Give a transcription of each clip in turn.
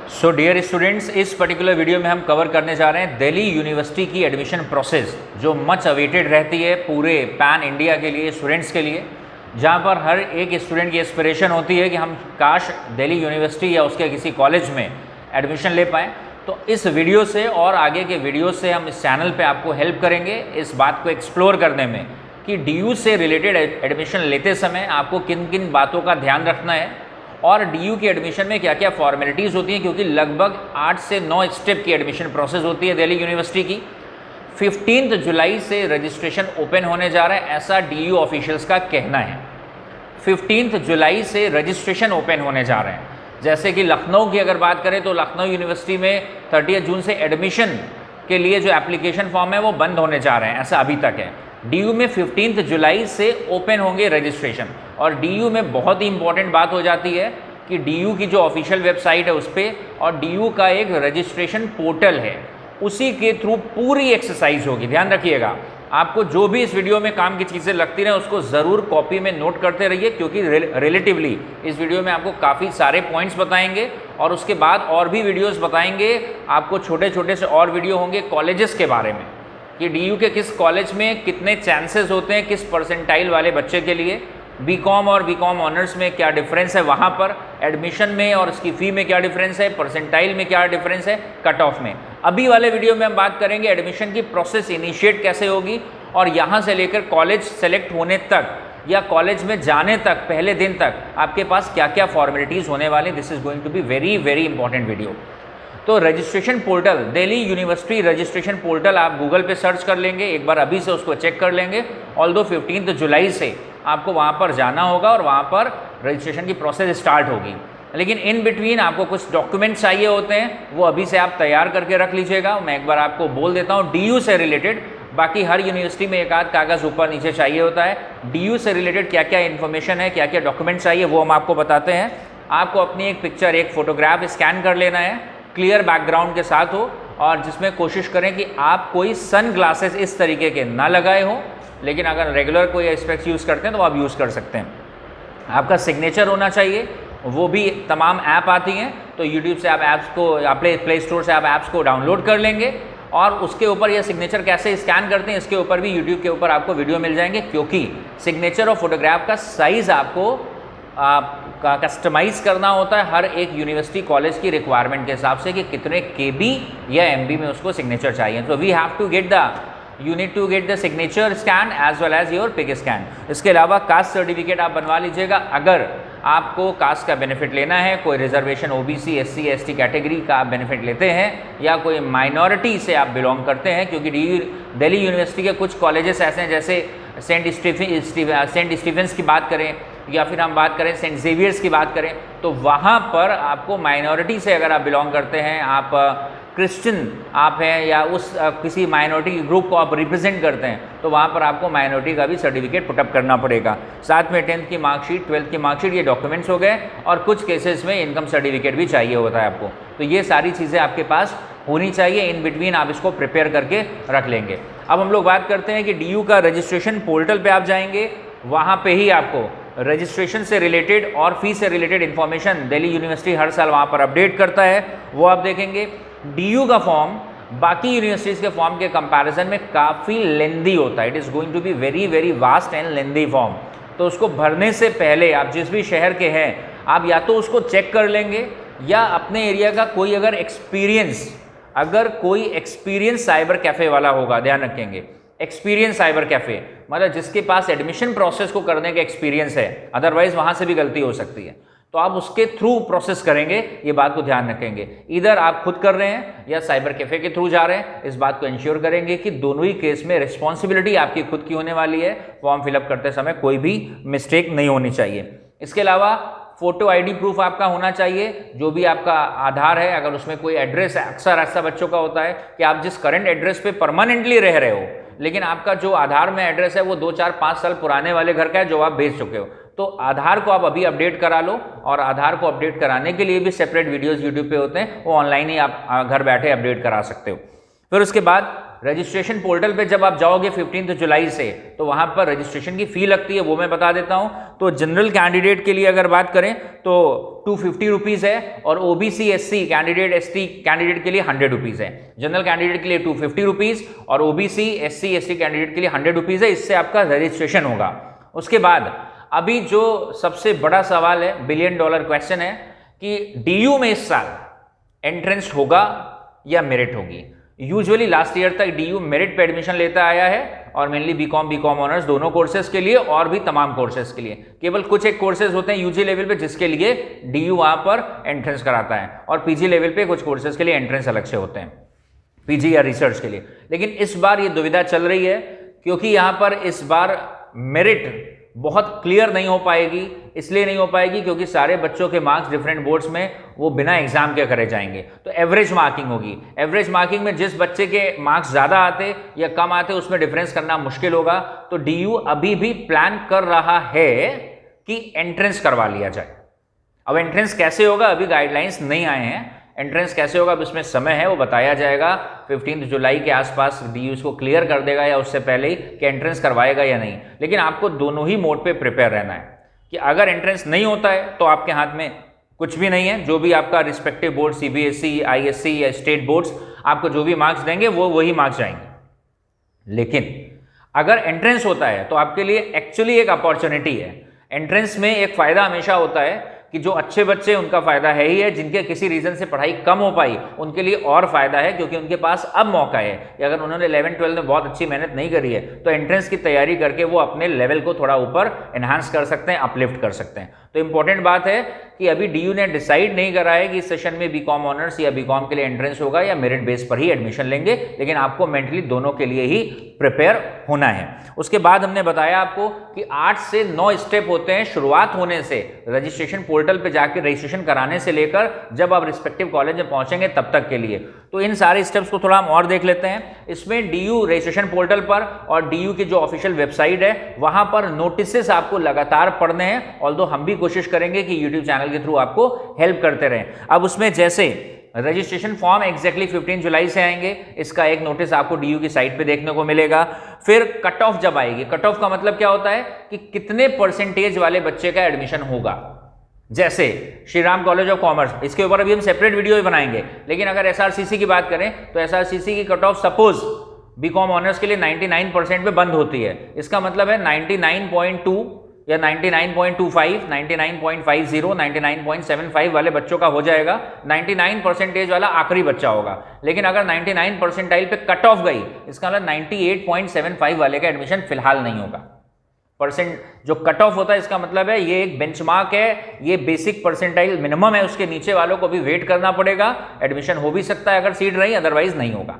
So dear students, इस particular video में हम कवर करने जा रहे हैं दिल्ली यूनिवर्सिटी की एडमिशन प्रोसेस, जो मच अवेटेड रहती है पूरे पैन इंडिया के लिए, स्टूडेंट्स के लिए, जहां पर हर एक स्टूडेंट की एस्पिरेशन होती है कि हम काश दिल्ली यूनिवर्सिटी या उसके किसी कॉलेज में एडमिशन ले पाएँ। तो इस वीडियो से और आगे के वीडियो से हम इस चैनल पे आपको हेल्प करेंगे इस बात को एक्सप्लोर करने में कि DU से रिलेटेड एडमिशन लेते समय आपको किन किन बातों का ध्यान रखना है और DU की एडमिशन में क्या क्या फॉर्मेलिटीज़ होती हैं, क्योंकि लगभग 8 से 9 स्टेप की एडमिशन प्रोसेस होती है दिल्ली यूनिवर्सिटी की। 15 जुलाई से रजिस्ट्रेशन ओपन होने जा रहा है, ऐसा DU ऑफिशियल्स का कहना है। 15 जुलाई से रजिस्ट्रेशन ओपन होने जा रहे हैं। जैसे कि लखनऊ की अगर बात करें तो लखनऊ यूनिवर्सिटी में 30 जून से एडमिशन के लिए जो एप्लीकेशन फॉर्म है वो बंद होने जा रहे हैं, ऐसा अभी तक है। DU में 15 जुलाई से ओपन होंगे रजिस्ट्रेशन। और DU में बहुत ही इंपॉर्टेंट बात हो जाती है कि DU की जो ऑफिशियल वेबसाइट है उस पर, और DU का एक रजिस्ट्रेशन पोर्टल है, उसी के थ्रू पूरी एक्सरसाइज होगी। ध्यान रखिएगा, आपको जो भी इस वीडियो में काम की चीज़ें लगती रहें उसको ज़रूर कॉपी में नोट करते रहिए, क्योंकि रिलेटिवली इस वीडियो में आपको काफ़ी सारे पॉइंट्स बताएंगे और उसके बाद और भी वीडियोस बताएंगे। आपको छोटे छोटे से और वीडियो होंगे कॉलेजेस के बारे में कि DU के किस कॉलेज में कितने चांसेस होते हैं, किस परसेंटाइल वाले बच्चे के लिए, BCom और BCom ऑनर्स में क्या डिफरेंस है, वहाँ पर एडमिशन में और उसकी फ़ी में क्या डिफरेंस है, परसेंटाइल में क्या डिफरेंस है, कट ऑफ में। अभी वाले वीडियो में हम बात करेंगे एडमिशन की प्रोसेस इनिशिएट कैसे होगी और यहाँ से लेकर कॉलेज सेलेक्ट होने तक या कॉलेज में जाने तक, पहले दिन तक आपके पास क्या क्या फॉर्मेलिटीज़ होने वाले। This is going to be very very important video. तो registration portal, Delhi university registration portal, आप गूगल पे सर्च कर लेंगे, एक बार अभी से उसको चेक कर लेंगे। ऑल्दो 15 जुलाई से आपको वहाँ पर जाना होगा और वहाँ पर रजिस्ट्रेशन की प्रोसेस स्टार्ट होगी। लेकिन इन बिटवीन आपको कुछ डॉक्यूमेंट्स चाहिए होते हैं, वो अभी से आप तैयार करके रख लीजिएगा। मैं एक बार आपको बोल देता हूँ DU से रिलेटेड, बाकी हर यूनिवर्सिटी में एक आध कागज़ ऊपर नीचे चाहिए होता है। DU से रिलेटेड क्या क्या इन्फॉर्मेशन है, क्या क्या डॉक्यूमेंट चाहिए, वो हम आपको बताते हैं। आपको अपनी एक पिक्चर, एक फ़ोटोग्राफ स्कैन कर लेना है, क्लियर बैकग्राउंड के साथ हो, और जिसमें कोशिश करें कि आप कोई सन ग्लासेस इस तरीके के ना लगाए हो, लेकिन अगर रेगुलर कोई स्पेक्स यूज़ करते हैं तो आप यूज़ कर सकते हैं। आपका सिग्नेचर होना चाहिए, वो भी तमाम ऐप आती हैं, तो यूट्यूब से आप ऐप्स को, प्ले स्टोर से आप ऐप्स को डाउनलोड कर लेंगे और उसके ऊपर यह सिग्नेचर कैसे स्कैन करते हैं इसके ऊपर भी यूट्यूब के ऊपर आपको वीडियो मिल जाएंगे, क्योंकि सिग्नेचर और फोटोग्राफ का साइज़ आपको कस्टमाइज़ करना होता है हर एक यूनिवर्सिटी कॉलेज की रिक्वायरमेंट के हिसाब से कि कितने KB या MB में उसको सिग्नेचर चाहिए। तो we have to get the, you need to get the signature scan as well as your pic scan. इसके अलावा कास्ट सर्टिफिकेट आप बनवा लीजिएगा अगर आपको कास्ट का बेनिफिट लेना है, कोई reservation OBC SC ST category का आप बेनिफिट लेते हैं या कोई माइनॉरिटी से आप बिलोंग करते हैं, क्योंकि दिल्ली यूनिवर्सिटी के कुछ कॉलेजेस ऐसे हैं, जैसे सेंट स्टीफेंस की बात करें या फिर हम बात करें सेंट जेवियर्स की बात करें, तो वहाँ पर आपको माइनॉरिटी से अगर आप बिलोंग करते हैं, आप क्रिश्चियन आप हैं या उस किसी माइनॉरिटी ग्रुप को आप रिप्रेजेंट करते हैं, तो वहाँ पर आपको माइनॉरिटी का भी सर्टिफिकेट पुटअप करना पड़ेगा। साथ में 10th की मार्कशीट, 12th की मार्कशीट, ये डॉक्यूमेंट्स हो गए, और कुछ केसेस में इनकम सर्टिफिकेट भी चाहिए होता है आपको। तो ये सारी चीज़ें आपके पास होनी चाहिए, इन बिटवीन आप इसको प्रिपेयर करके रख लेंगे। अब हम लोग बात करते हैं कि DU का रजिस्ट्रेशन पोर्टल पे आप जाएंगे, वहाँ पे ही आपको रजिस्ट्रेशन से रिलेटेड और फीस से रिलेटेड इन्फॉर्मेशन दिल्ली यूनिवर्सिटी हर साल वहाँ पर अपडेट करता है, वो आप देखेंगे। DU का फॉर्म बाकी यूनिवर्सिटीज़ के फॉर्म के कंपैरिजन में काफ़ी लेंदी होता है। It is going to be very very vast and lengthy form. तो उसको भरने से पहले आप जिस भी शहर के हैं, आप या तो उसको चेक कर लेंगे या अपने एरिया का कोई अगर कोई एक्सपीरियंस साइबर कैफ़े वाला होगा, ध्यान रखेंगे, एक्सपीरियंस साइबर कैफ़े मतलब जिसके पास एडमिशन प्रोसेस को करने का एक्सपीरियंस है, अदरवाइज वहाँ से भी गलती हो सकती है, तो आप उसके थ्रू प्रोसेस करेंगे, ये बात को ध्यान रखेंगे। इधर आप खुद कर रहे हैं या साइबर कैफ़े के थ्रू जा रहे हैं, इस बात को इंश्योर करेंगे कि दोनों ही केस में रिस्पॉन्सिबिलिटी आपकी खुद की होने वाली है। फॉर्म फिलअप करते समय कोई भी मिस्टेक नहीं होनी चाहिए। इसके अलावा फोटो ID प्रूफ आपका होना चाहिए, जो भी आपका आधार है, अगर उसमें कोई एड्रेस है, अक्सर ऐसा बच्चों का होता है कि आप जिस करंट एड्रेस पे परमानेंटली रह रहे हो, लेकिन आपका जो आधार में एड्रेस है वो 2 4 5 साल पुराने वाले घर का है जो आप भेज चुके हो, तो आधार को आप अभी अपडेट करा लो। और आधार को अपडेट कराने के लिए भी सेपरेट वीडियोस यूट्यूब पे होते हैं, वो ऑनलाइन ही आप घर बैठे अपडेट करा सकते हो। फिर उसके बाद रजिस्ट्रेशन पोर्टल पे जब आप जाओगे 15 जुलाई से, तो वहां पर रजिस्ट्रेशन की फी लगती है, वो मैं बता देता हूं। तो जनरल कैंडिडेट के लिए अगर बात करें तो 250 रुपीज़ है, और OBC SC candidate ST candidate के लिए 100 रुपीज़ है। जनरल कैंडिडेट के लिए 250 रुपीज़ और ओबीसी एससी एसटी कैंडिडेट के लिए 100 रुपीज़ है। इससे आपका रजिस्ट्रेशन होगा। उसके बाद अभी जो सबसे बड़ा सवाल है, बिलियन डॉलर क्वेश्चन है कि डीयू में इस साल एंट्रेंस होगा या मेरिट होगी। यूजुअली लास्ट ईयर तक डीयू मेरिट पे एडमिशन लेता आया है, और मेनली बीकॉम ऑनर्स दोनों कोर्सेज के लिए और भी तमाम कोर्सेज के लिए। केवल कुछ एक कोर्सेज होते हैं यूजी लेवल पे जिसके लिए डीयू वहां पर एंट्रेंस कराता है, और पीजी लेवल पे कुछ कोर्सेज के लिए एंट्रेंस अलग से होते हैं, पीजी या रिसर्च के लिए। लेकिन इस बार ये दुविधा चल रही है, क्योंकि यहां पर इस बार मेरिट बहुत क्लियर नहीं हो पाएगी। इसलिए नहीं हो पाएगी क्योंकि सारे बच्चों के मार्क्स डिफरेंट बोर्ड्स में वो बिना एग्जाम के करे जाएंगे, तो एवरेज मार्किंग होगी। एवरेज मार्किंग में जिस बच्चे के मार्क्स ज़्यादा आते या कम आते उसमें डिफरेंस करना मुश्किल होगा। तो डीयू अभी भी प्लान कर रहा है कि एंट्रेंस करवा लिया जाए। अब एंट्रेंस कैसे होगा, अभी गाइडलाइंस नहीं आए हैं। एंट्रेंस कैसे होगा अब इसमें समय है, वो बताया जाएगा। 15 जुलाई के आसपास डीयू इसको क्लियर कर देगा या उससे पहले ही कि एंट्रेंस करवाएगा या नहीं। लेकिन आपको दोनों ही मोड पे प्रिपेयर रहना है कि अगर एंट्रेंस नहीं होता है तो आपके हाथ में कुछ भी नहीं है। जो भी आपका रिस्पेक्टिव बोर्ड सीबीएसई, आईएससी या स्टेट बोर्ड्स आपको जो भी मार्क्स देंगे वो वही मार्क्स जाएंगे। लेकिन अगर एंट्रेंस होता है तो आपके लिए एक्चुअली एक अपॉर्चुनिटी है। एंट्रेंस में एक फायदा हमेशा होता है कि जो अच्छे बच्चे उनका फायदा है ही है, जिनके किसी रीजन से पढ़ाई कम हो पाई उनके लिए और फायदा है, क्योंकि उनके पास अब मौका है कि अगर उन्होंने 11-12 में बहुत अच्छी मेहनत नहीं करी है तो एंट्रेंस की तैयारी करके वो अपने लेवल को थोड़ा ऊपर एनहांस कर सकते हैं, अपलिफ्ट कर सकते हैं। तो इंपॉर्टेंट बात है कि अभी डीयू ने डिसाइड नहीं करा है कि इस सेशन में बीकॉम ऑनर्स या बीकॉम के लिए एंट्रेंस होगा या मेरिट बेस पर ही एडमिशन लेंगे, लेकिन आपको मेंटली दोनों के लिए ही प्रिपेयर होना है। उसके बाद हमने बताया आपको कि 8 से 9 स्टेप होते हैं शुरुआत होने से, रजिस्ट्रेशन पोर्टल पे जाकर रजिस्ट्रेशन कराने से लेकर जब आप रिस्पेक्टिव कॉलेज में पहुंचेंगे तब तक के लिए। तो इन सारे स्टेप्स को थोड़ा हम और देख लेते हैं। इसमें डीयू रजिस्ट्रेशन पोर्टल पर और डीयू की जो ऑफिशियल वेबसाइट है वहां पर नोटिसेस आपको लगातार पढ़ने हैं, ऑल्दो हम भी कोशिश करेंगे कि यूट्यूब चैनल के थ्रू आपको हेल्प करते रहें। अब उसमें जैसे रजिस्ट्रेशन फॉर्म एग्जैक्टली 15 जुलाई से आएंगे, इसका एक नोटिस आपको डीयू की साइट पे देखने को मिलेगा। फिर कट ऑफ जब आएगी, कट ऑफ का मतलब क्या होता है कि कितने परसेंटेज वाले बच्चे का एडमिशन होगा। जैसे Shri Ram college of commerce, इसके ऊपर अभी हम सेपरेट वीडियो ही बनाएंगे, लेकिन अगर एसआरसीसी की बात करें तो एसआरसीसी की cut off suppose BCom honours के लिए 99% पे बंद होती है। इसका मतलब है 99.2 या 99.25, 99.50, 99.75 वाले बच्चों का हो जाएगा। 99% वाला आखिरी बच्चा होगा। लेकिन अगर 99 परसेंटाइल पे कट ऑफ गई, इसका मतलब 98.75 वाले का एडमिशन फिलहाल नहीं होगा। परसेंट जो कट ऑफ होता है इसका मतलब है ये एक बेंचमार्क है, ये बेसिक परसेंटाइल मिनिमम है, उसके नीचे वालों को भी वेट करना पड़ेगा। एडमिशन हो भी सकता है अगर सीट रही, अदरवाइज नहीं होगा।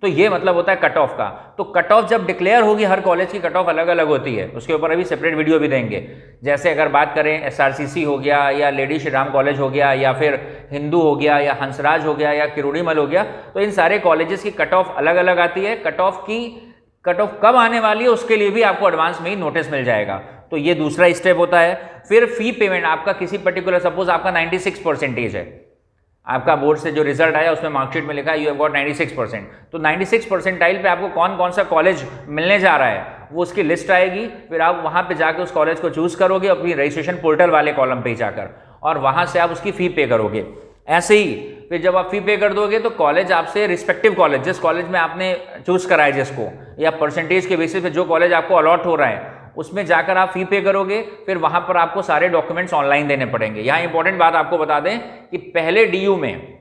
तो ये मतलब होता है कट ऑफ का। तो कट ऑफ जब डिक्लेयर होगी, हर कॉलेज की कट ऑफ अलग अलग होती है, उसके ऊपर अभी सेपरेट वीडियो भी देंगे। जैसे अगर बात करें एसआरसीसी हो गया या लेडी श्री राम कॉलेज हो गया या फिर हिंदू हो गया या हंसराज हो गया या किरोड़ीमल हो गया, तो इन सारे कॉलेजेस की कट ऑफ अलग अलग आती है। कट ऑफ कब आने वाली है उसके लिए भी आपको एडवांस में ही नोटिस मिल जाएगा। तो ये दूसरा स्टेप होता है। फिर फी पेमेंट, आपका किसी पर्टिकुलर सपोज आपका 96% है, आपका बोर्ड से जो रिजल्ट आया उसमें मार्कशीट में लिखा है यू हैव गॉट 96%, तो 96 परसेंटाइल पे आपको कौन कौन सा कॉलेज मिलने जा रहा है वो उसकी लिस्ट आएगी। फिर आप वहां पे जाकर उस कॉलेज को चूज करोगे अपनी रजिस्ट्रेशन पोर्टल वाले कॉलम पे जाकर, और वहां से आप उसकी फी पे करोगे। ऐसे ही फिर जब आप फी पे कर दोगे तो कॉलेज आपसे रिस्पेक्टिव कॉलेज, जिस कॉलेज में आपने चूज करा है जिसको, या परसेंटेज के बेसिस पे जो कॉलेज आपको अलॉट हो रहा है उसमें जाकर आप फी पे करोगे। फिर वहां पर आपको सारे डॉक्यूमेंट्स ऑनलाइन देने पड़ेंगे। यहाँ इंपॉर्टेंट बात आपको बता दें कि पहले डीयू में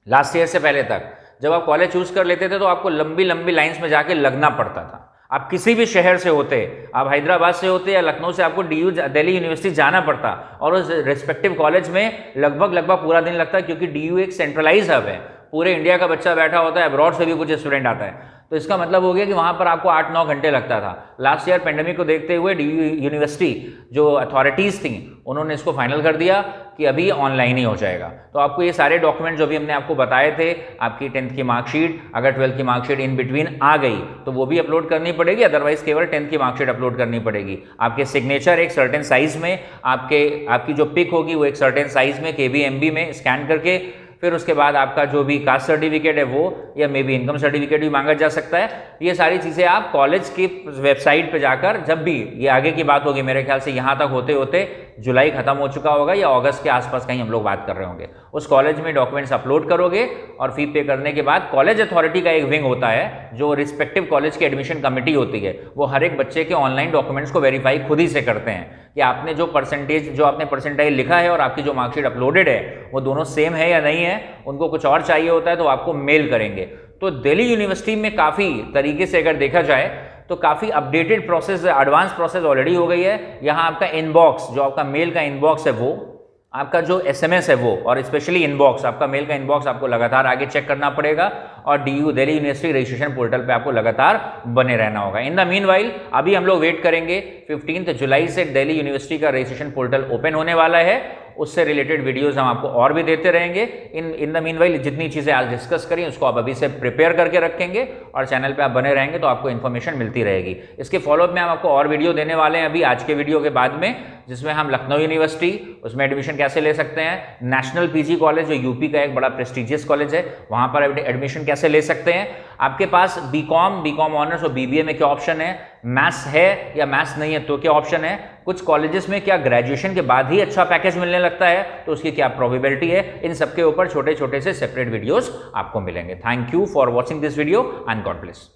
लास्ट ईयर से पहले तक जब आप कॉलेज चूज कर लेते थे तो आपको लंबी लंबी लाइंस में जाके लगना पड़ता था। आप किसी भी शहर से होते, आप हैदराबाद से होते या लखनऊ से, आपको डीयू दिल्ली यूनिवर्सिटी जाना पड़ता और उस रिस्पेक्टिव कॉलेज में लगभग पूरा दिन लगता, क्योंकि डीयू एक सेंट्रलाइज हब है। पूरे इंडिया का बच्चा बैठा होता है, अब्रॉड से भी कुछ स्टूडेंट आता है, तो इसका मतलब हो गया कि वहाँ पर आपको 8-9 घंटे लगता था। लास्ट ईयर पेंडेमिक को देखते हुए डीयू यूनिवर्सिटी जो अथॉरिटीज़ थी उन्होंने इसको फाइनल कर दिया कि अभी ऑनलाइन ही हो जाएगा। तो आपको ये सारे डॉक्यूमेंट जो भी हमने आपको बताए थे, आपकी 10th की मार्कशीट, अगर 12th की मार्कशीट इन बिटवीन आ गई तो वो भी अपलोड करनी पड़ेगी, अदरवाइज केवल 10th की मार्कशीट अपलोड करनी पड़ेगी। आपके सिग्नेचर एक सर्टेन साइज में, आपकी जो पिक होगी वो एक सर्टेन साइज में KB MB में स्कैन करके, फिर उसके बाद आपका जो भी कास्ट सर्टिफिकेट है वो, या मे बी इनकम सर्टिफिकेट भी मांगा जा सकता है। ये सारी चीज़ें आप कॉलेज की वेबसाइट पे जाकर, जब भी ये आगे की बात होगी, मेरे ख्याल से यहाँ तक होते होते जुलाई खत्म हो चुका होगा या अगस्त के आसपास कहीं हम लोग बात कर रहे होंगे, उस कॉलेज में डॉक्यूमेंट्स अपलोड करोगे और फी पे करने के बाद कॉलेज अथॉरिटी का एक विंग होता है जो रिस्पेक्टिव कॉलेज की एडमिशन कमेटी होती है, वो हर एक बच्चे के ऑनलाइन डॉक्यूमेंट्स को वेरीफाई खुद ही से करते हैं कि आपने जो आपने परसेंटाइल लिखा है और आपकी जो मार्कशीट अपलोडेड है वो दोनों सेम है या नहीं है। उनको कुछ और चाहिए होता है तो आपको मेल करेंगे। तो दिल्ली यूनिवर्सिटी में काफ़ी तरीके से अगर देखा जाए तो काफ़ी updated process, advance process already हो गई है। यहाँ आपका इनबॉक्स, जो आपका मेल का इनबॉक्स है, वो आपका जो SMS है वो, और स्पेशली इनबॉक्स, आपका मेल का इनबॉक्स आपको लगातार आगे चेक करना पड़ेगा और दिल्ली यूनिवर्सिटी रजिस्ट्रेशन पोर्टल पे आपको लगातार बने रहना होगा। इन द मीनवाइल अभी हम लोग वेट करेंगे 15 जुलाई से दिल्ली यूनिवर्सिटी का रजिस्ट्रेशन पोर्टल ओपन होने वाला है, उससे रिलेटेड वीडियोस हम आपको और भी देते रहेंगे। इन द मीनवाइल जितनी चीज़ें आज डिस्कस करी उसको आप अभी से प्रिपेयर करके रखेंगे और चैनल पे आप बने रहेंगे तो आपको इन्फॉर्मेशन मिलती रहेगी। इसके फॉलोअप में हम आपको और वीडियो देने वाले हैं अभी आज के वीडियो के बाद में, जिसमें हम लखनऊ यूनिवर्सिटी, उसमें एडमिशन कैसे ले सकते हैं, नेशनल PG कॉलेज जो यूपी का एक बड़ा प्रेस्टिजियस कॉलेज है, वहाँ पर एडमिशन कैसे ले सकते हैं, आपके पास बीकॉम ऑनर्स और BBA में क्या ऑप्शन है, मैथ्स है या मैथ्स नहीं है तो क्या ऑप्शन है, कुछ कॉलेजेस में क्या ग्रेजुएशन के बाद ही अच्छा पैकेज मिलने लगता है तो उसकी क्या प्रोबेबिलिटी है, इन सबके ऊपर छोटे छोटे से सेपरेट वीडियोस आपको मिलेंगे। Thank you for watching this video and God bless.